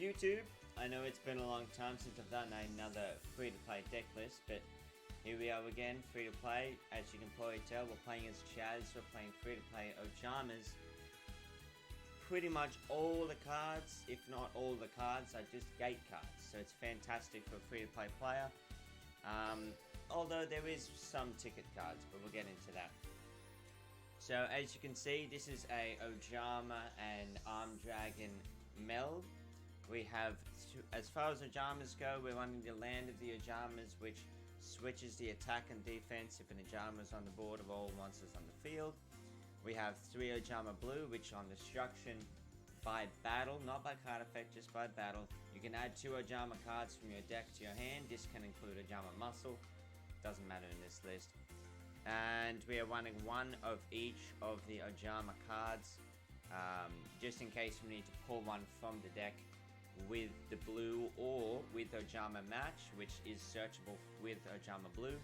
YouTube, I know it's been a long time since I've done another free-to-play deck list, but here we are again, free-to-play. As you can probably tell, we're playing as Chaz, we're playing free-to-play Ojamas. Pretty much all the cards, if not all the cards, are just gate cards, so it's fantastic for a free-to-play player. Although there is some ticket cards, but we'll get into that. So as you can see, this is a Ojama and Arm Dragon meld. We have, as far as Ojamas go, we're running the Land of the Ojamas, which switches the attack and defense if an Ojama is on the board of all monsters on the field. We have 3 Ojama Blue, which on destruction by battle, not by card effect, just by battle. You can add 2 Ojama cards from your deck to your hand. This can include Ojama Muscle, doesn't matter in this list. And we are running 1 of each of the Ojama cards, just in case we need to pull one from the deck with the blue or with Ojama Match, which is searchable with Ojama Blue.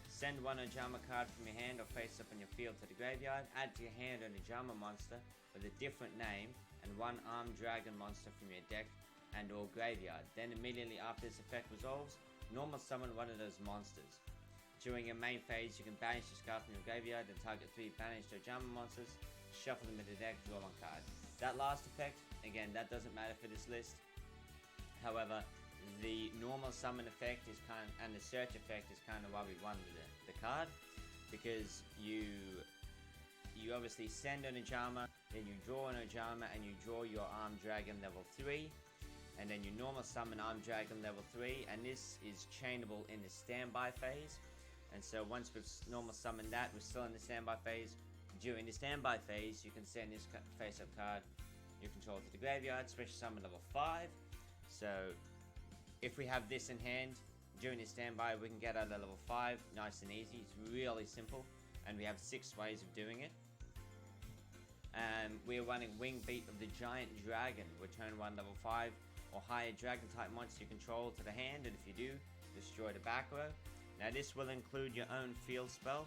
Send 1 Ojama card from your hand or face up on your field to the graveyard. Add to your hand an Ojama monster with a different name and 1 Armed Dragon monster from your deck and or graveyard. Then immediately after this effect resolves, normal summon 1 of those monsters. During your main phase, you can banish this card from your graveyard and target 3 banished Ojama monsters, shuffle them into the deck, draw 1 card. That last effect, again, that doesn't matter for this list. However, the normal summon effect is and the search effect is kind of why we run the card, because you obviously send an Ojama, then you draw an Ojama and you draw your Armed Dragon level 3, and then you normal summon Armed Dragon level 3, and this is chainable in the standby phase. And so once we've normal summoned that, we're still in the standby phase. During the standby phase, you can send this face-up card you control to the graveyard, special summon level 5. So if we have this in hand, during the standby we can get out of level 5, nice and easy. It's really simple, and we have 6 ways of doing it. And we're running Wing Beat of the Giant Dragon, return 1 level 5 or higher dragon type monster you control to the hand, and if you do, destroy the back row. Now this will include your own field spell,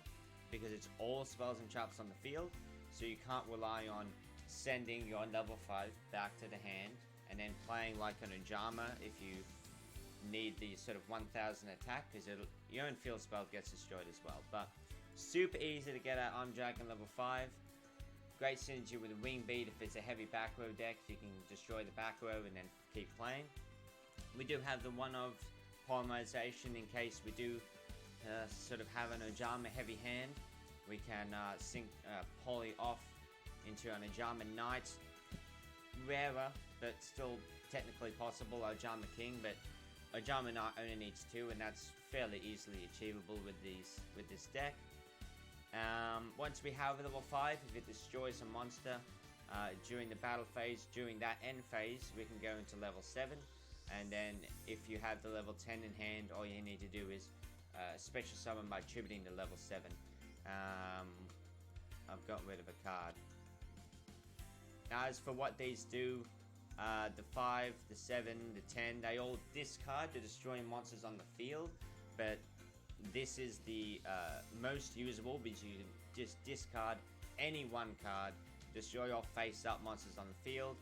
because it's all spells and traps on the field, so you can't rely on sending your level 5 back to the hand and then playing like an Ojama if you need the sort of 1000 attack, because your own field spell gets destroyed as well. But super easy to get out Armed Dragon level 5. Great synergy with a Wing Beat. If it's a heavy back row deck, you can destroy the back row and then keep playing. We do have the 1 of polymerization in case we do sort of have an Ojama heavy hand. We can sync poly off into an Ojama Knight. Rarer, but still technically possible, Ojama King, but Ojama Knight only needs 2, and that's fairly easily achievable with this deck. Once we have level 5, if it destroys a monster during the battle phase, during that end phase, we can go into level 7. And then if you have the level 10 in hand, all you need to do is special summon by tributing to level 7. I've got rid of a card. Now as for what these do, the 5, the 7, the 10, they all discard to destroy monsters on the field, but this is the most usable because you can just discard any 1 card, destroy all face-up monsters on the field.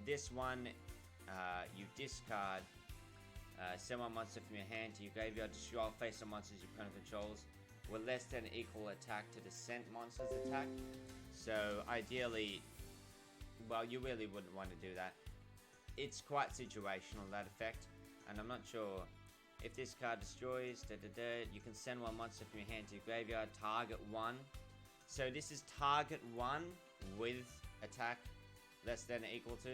This one, you discard send 1 monster from your hand to your graveyard, destroy all face-up monsters your opponent controls with less than equal attack to the sent monster's attack. So ideally, well, you really wouldn't want to do that. It's quite situational, that effect, and I'm not sure if this card destroys, you can send 1 monster from your hand to your graveyard, target 1. So this is target 1 with attack less than or equal to.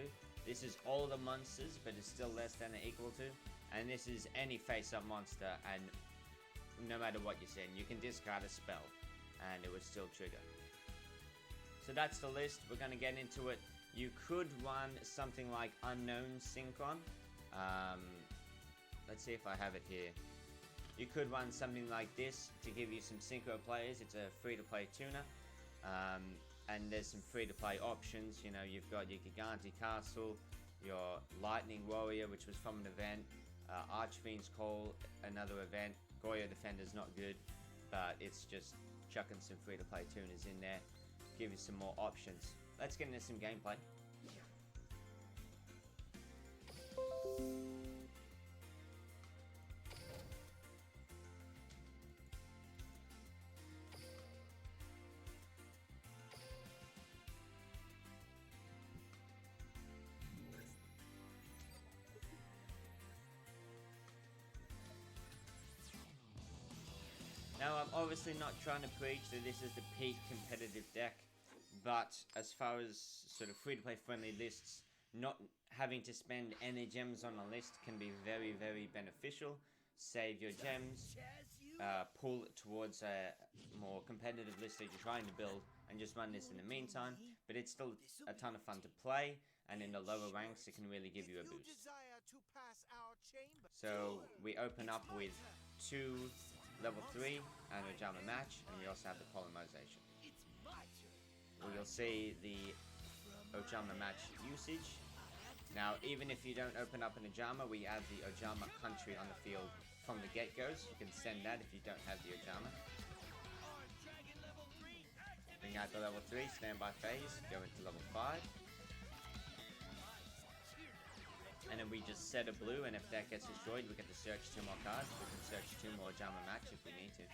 This is all the monsters, but it's still less than or equal to. And this is any face-up monster, and no matter what you send, you can discard a spell, and it would still trigger. So that's the list. We're going to get into it. You could run something like Unknown Synchron. Let's see if I have it here. You could run something like this to give you some synchro players. It's a free-to-play tuner. And there's some free-to-play options. You know, you've got your Giganti Castle, your Lightning Warrior, which was from an event, Archfiend's Call, another event. Goyo Defender's not good, but it's just chucking some free-to-play tuners in there, give you some more options. Let's get into some gameplay. Now, I'm obviously not trying to preach that this is the peak competitive deck, but as far as sort of free-to-play friendly lists, not having to spend any gems on a list can be very, very beneficial. Save your gems, pull towards a more competitive list that you're trying to build, and just run this in the meantime. But it's still a ton of fun to play, and in the lower ranks, it can really give you a boost. So we open up with 2 level 3 and Ojama match, and we also have the polymerization. We'll see the Ojama match usage. Now, even if you don't open up an Ojama, we add the Ojama country on the field from the get-go, so you can send that if you don't have the Ojama. Bring out the level 3, standby phase, go into level 5. And then we just set a blue, and if that gets destroyed, we get to search 2 more cards. We can search 2 more Ojama match if we need to.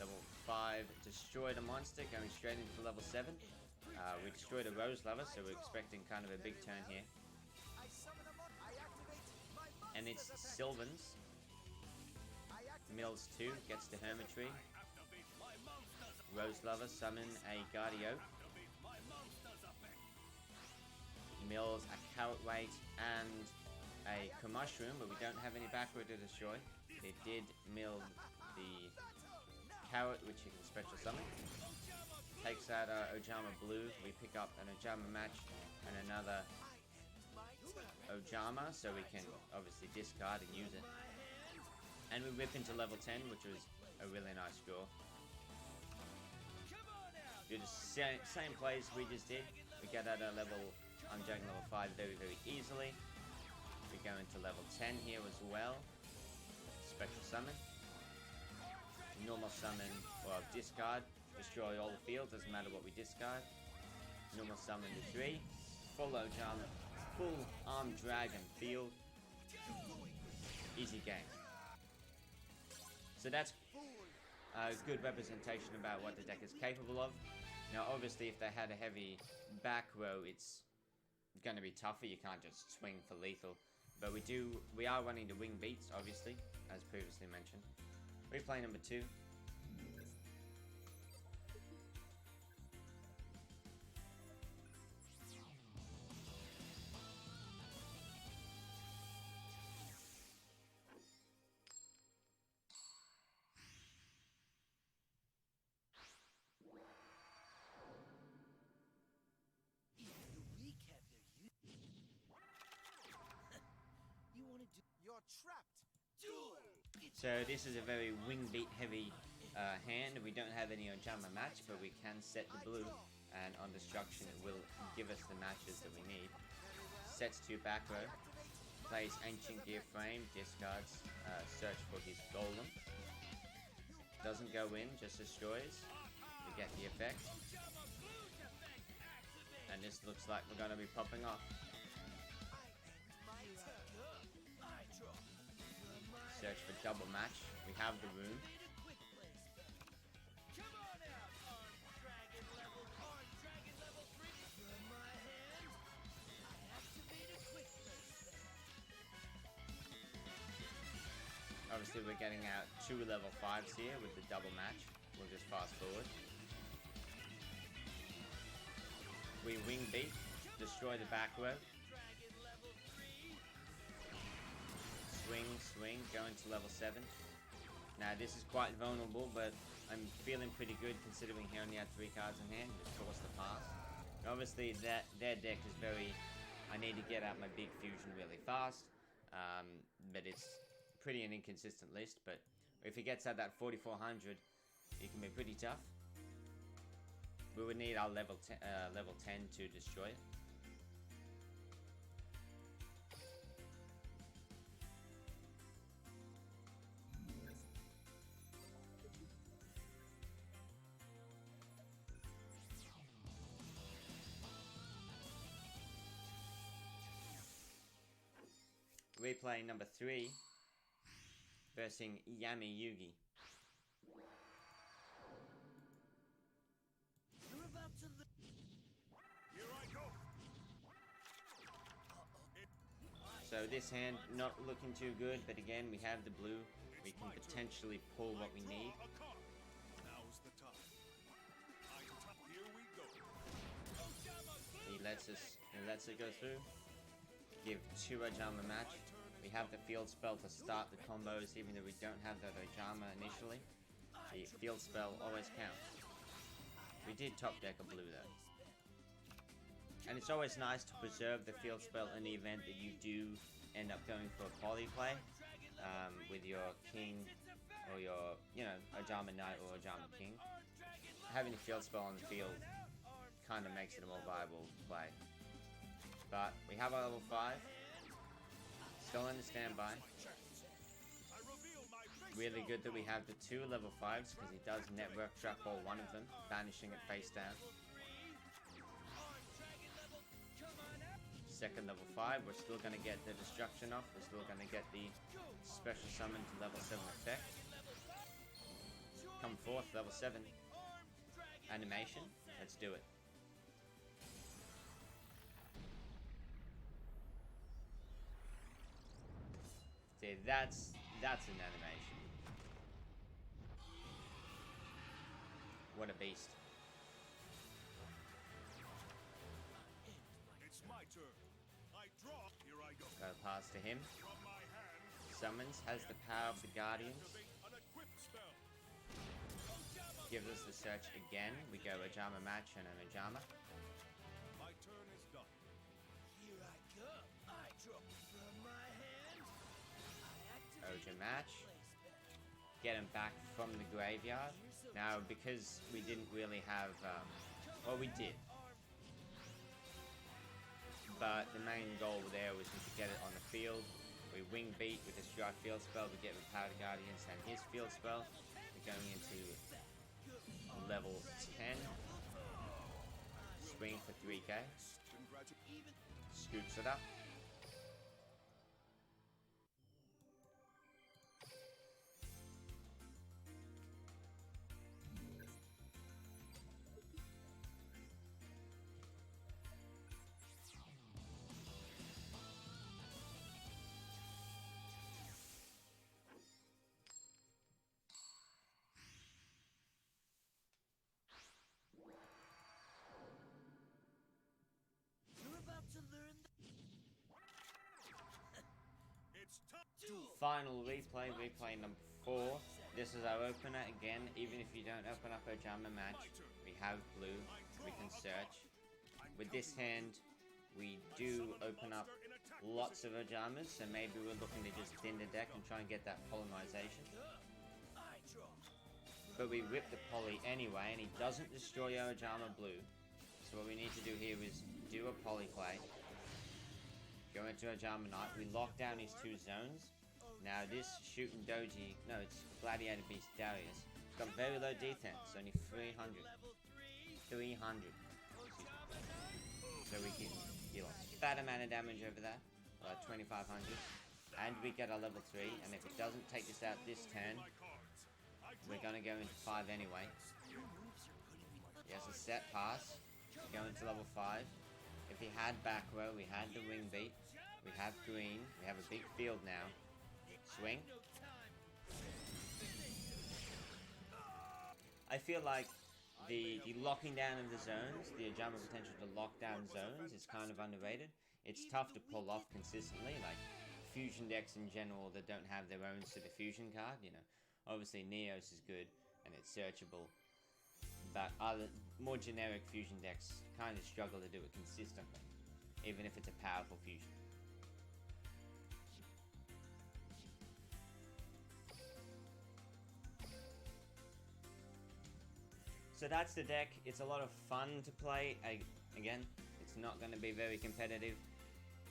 Level 5, destroy the monster, going straight into level 7. We destroyed a Rose Lover, so we're expecting kind of a big turn here. And it's Sylvan's. Mills 2, gets the Hermitry. Rose Lover, summon a Guardio. Mills a Carrot Weight and a Mushroom, but we don't have any backward to destroy. It did mill the Carrot, which you can special summon. Takes out our Ojama Blue. We pick up an Ojama match and another Ojama, so we can obviously discard and use it. And we rip into level 10, which was a really nice draw. Do the same plays we just did. We get out a level, I'm juggling level 5 very, very easily. We go into level 10 here as well. Special summon. Normal summon, or discard. Destroy all the field, doesn't matter what we discard. Normal summon to 3. Full Ojama, full Armed Dragon field. Easy game. So that's a good representation about what the deck is capable of. Now obviously if they had a heavy back row, it's going to be tougher. You can't just swing for lethal. But we are running the wing beats, obviously, as previously mentioned. Replay number 2. So this is a very wing beat heavy hand. We don't have any Ojama match, but we can set the blue, and on destruction it will give us the matches that we need. Sets 2 back row, plays Ancient Gear Frame, discards, search for his Golem. Doesn't go in, just destroys. We get the effect. And this looks like we're going to be popping off. Search for double match. We have the room. Obviously we're getting out 2 level 5s here with the double match. We'll just fast forward. We wing beat, destroy the back row. Swing, go into level 7. Now this is quite vulnerable, but I'm feeling pretty good considering he only had 3 cards in hand. Just force the pass. Obviously their deck is very, I need to get out my big fusion really fast. But it's pretty an inconsistent list, but if he gets out that 4400, it can be pretty tough. We would need our level 10 to destroy it. replay number 3 versus Yami Yugi. So this hand not looking too good, but again we have the blue. We can potentially pull what we need. He lets it go through. Give 2 Ojama match. We have the field spell to start the combos, even though we don't have that Ojama initially. The field spell always counts. We did top deck a blue though. And it's always nice to preserve the field spell in the event that you do end up going for a poly play with your king or your, Ojama knight or Ojama king. Having a field spell on the field kind of makes it a more viable play. But we have our level 5. Still in the standby. Really good that we have the 2 level 5s because he does network trap all one of them, banishing it face down. Second level 5, we're still going to get the destruction off, we're still going to get the special summon to level 7 effect. Come forth, level 7. Animation, let's do it. See, that's an animation. What a beast. It's my turn. I draw. Here I go. Go past to him. Summons, has the power of the Guardians. Gives us the search again. We go Ojama match and an Ojama. My turn is done. Here I come. I draw from my hand. Oja match. Get him back from the graveyard. Now, because we didn't really have, well, we did. But the main goal there was to get it on the field. We wing beat with the strike field spell. We get the Powder Guardians and his field spell. We're going into level 10. Swing for 3k. Scoops it up. Final replay number 4. This is our opener again. Even if you don't open up Ojama match, we have blue, we can search. With this hand, we do open up lots of Ojamas, so maybe we're looking to just thin the deck and try and get that polymerization. But we rip the poly anyway, and he doesn't destroy our Ojama blue. So what we need to do here is do a poly play. Go into Ojama Knight, we lock down his 2 zones. Now this shooting doji, no, it's Gladiator Beast Darius. It's got very low defense, only 300. 300. So we can deal a fat amount of damage over there, 2500. And we get our level 3, and if it doesn't take us out this turn, we're gonna go into 5 anyway. He has a set pass, go into level 5. If he had back row, we had the wing beat, we have green, we have a big field now. Swing. I feel like the locking down of the zones, the Ojama potential to lock down zones is kind of underrated. It's tough to pull off consistently, like fusion decks in general that don't have their own sort of fusion card, Obviously Neos is good and it's searchable, but other more generic fusion decks kind of struggle to do it consistently, even if it's a powerful fusion. So that's the deck. It's a lot of fun to play. Again, it's not going to be very competitive.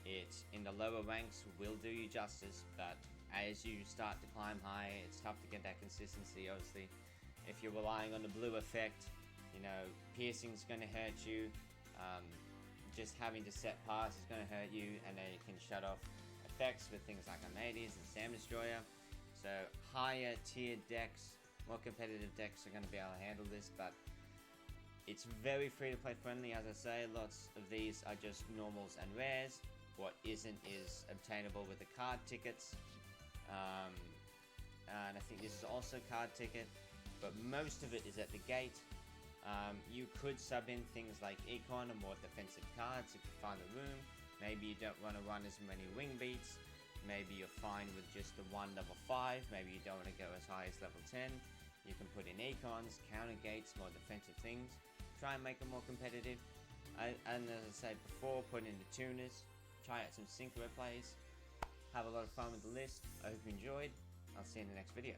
It's in the lower ranks will do you justice, but as you start to climb high, it's tough to get that consistency. Obviously, if you're relying on the blue effect, piercing's going to hurt you. Just having to set pass is going to hurt you, and then you can shut off effects with things like Armades and Sam Destroyer. So higher tier decks, more competitive decks are going to be able to handle this, but it's very free to play friendly. As I say, lots of these are just normals and rares. What isn't is obtainable with the card tickets. And I think this is also card ticket, but most of it is at the gate. You could sub in things like Econ or more defensive cards if you find the room. Maybe you don't want to run as many wing beats. Maybe you're fine with just the one level 5. Maybe you don't want to go as high as level 10. You can put in Econs, counter gates, more defensive things. Try and make them more competitive. And as I said before, put in the tuners. Try out some synchro plays. Have a lot of fun with the list. I hope you enjoyed. I'll see you in the next video.